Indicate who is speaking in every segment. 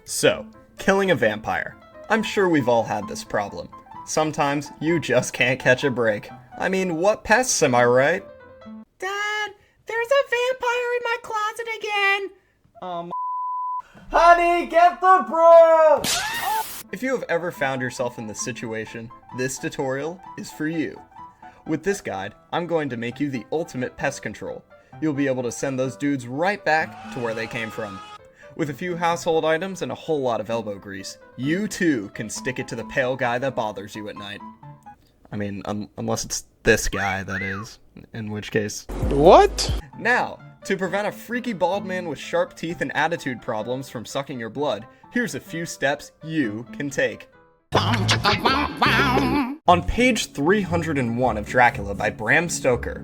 Speaker 1: So, killing a vampire. I'm sure we've all had this problem. Sometimes you just can't catch a break. I mean, what pests, am I right?
Speaker 2: Dad, there's a vampire in my closet again!
Speaker 1: Honey, get the broom! If you have ever found yourself in this situation, this tutorial is for you. With this guide, I'm going to make you the ultimate pest control. You'll be able to send those dudes right back to where they came from. With a few household items and a whole lot of elbow grease, you too can stick it to the pale guy that bothers you at night. I mean, unless it's this guy, that is. In which case...
Speaker 3: What?
Speaker 1: Now, to prevent a freaky bald man with sharp teeth and attitude problems from sucking your blood, here's a few steps you can take. On page 301 of Dracula by Bram Stoker...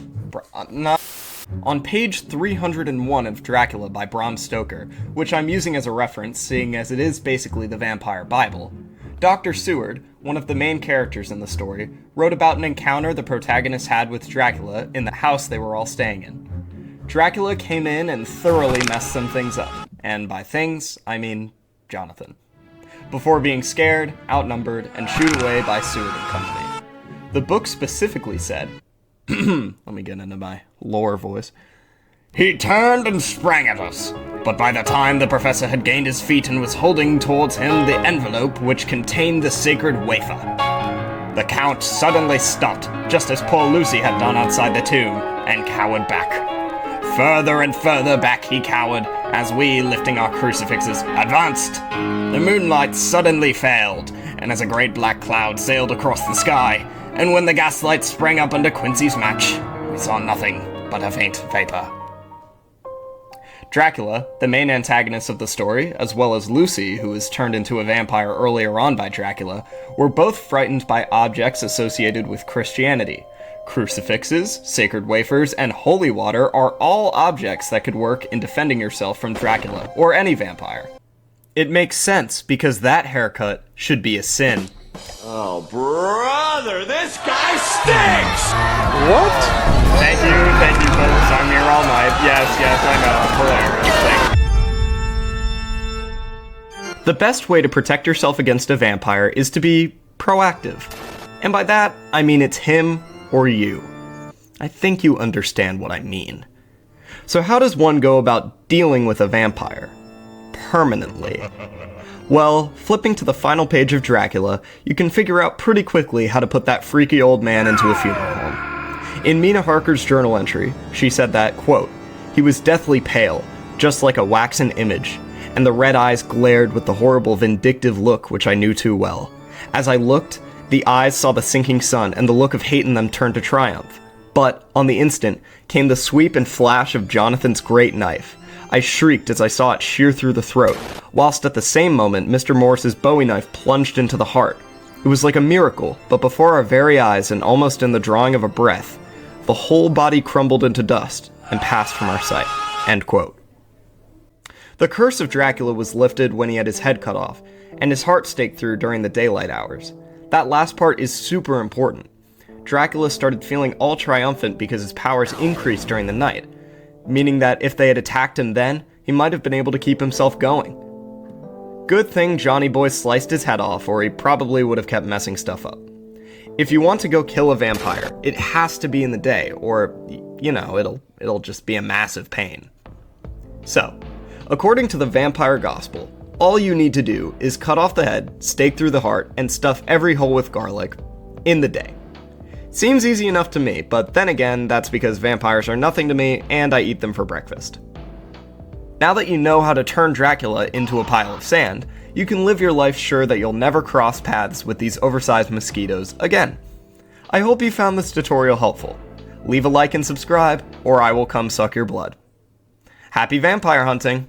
Speaker 1: On page 301 of Dracula by Bram Stoker, which I'm using as a reference, seeing as it is basically the vampire Bible, Dr. Seward, one of the main characters in the story, wrote about an encounter the protagonist had with Dracula in the house they were all staying in. Dracula came in and thoroughly messed some things up, and by things, I mean Jonathan, before being scared, outnumbered, and shooed away by Seward and company. The book specifically said, let me get into my lore voice. He turned and sprang at us, but by the time the professor had gained his feet and was holding towards him the envelope which contained the sacred wafer, the Count suddenly stopped, just as poor Lucy had done outside the tomb, and cowered back. Further and further back he cowered, as we, lifting our crucifixes, advanced. The moonlight suddenly failed, and as a great black cloud sailed across the sky, and when the gaslight sprang up under Quincy's match, we saw nothing but a faint vapor. Dracula, the main antagonist of the story, as well as Lucy, who was turned into a vampire earlier on by Dracula, were both frightened by objects associated with Christianity. Crucifixes, sacred wafers, and holy water are all objects that could work in defending yourself from Dracula, or any vampire. It makes sense, because that haircut should be a sin.
Speaker 2: Oh, brother, this guy stinks!
Speaker 3: What?
Speaker 1: Thank you, folks. I'm here all night. Yes, I know. Hilarious. The best way to protect yourself against a vampire is to be proactive. And by that, I mean it's him or you. I think you understand what I mean. So how does one go about dealing with a vampire? Permanently. Well, flipping to the final page of Dracula, you can figure out pretty quickly how to put that freaky old man into a funeral home. In Mina Harker's journal entry, she said that, quote, he was deathly pale, just like a waxen image, and the red eyes glared with the horrible vindictive look which I knew too well. As I looked, the eyes saw the sinking sun, and the look of hate in them turned to triumph. But, on the instant, came the sweep and flash of Jonathan's great knife. I shrieked as I saw it shear through the throat, whilst at the same moment Mr. Morris's bowie knife plunged into the heart. It was like a miracle, but before our very eyes and almost in the drawing of a breath, the whole body crumbled into dust and passed from our sight. End quote. The curse of Dracula was lifted when he had his head cut off, and his heart staked through during the daylight hours. That last part is super important. Dracula started feeling all triumphant because his powers increased during the night, meaning that if they had attacked him then, he might have been able to keep himself going. Good thing Johnny Boy sliced his head off, or he probably would have kept messing stuff up. If you want to go kill a vampire, it has to be in the day, or, you know, it'll just be a massive pain. So, according to the Vampire Gospel, all you need to do is cut off the head, stake through the heart, and stuff every hole with garlic in the day. Seems easy enough to me, but then again, that's because vampires are nothing to me, and I eat them for breakfast. Now that you know how to turn Dracula into a pile of sand, you can live your life sure that you'll never cross paths with these oversized mosquitoes again. I hope you found this tutorial helpful. Leave a like and subscribe, or I will come suck your blood. Happy vampire hunting!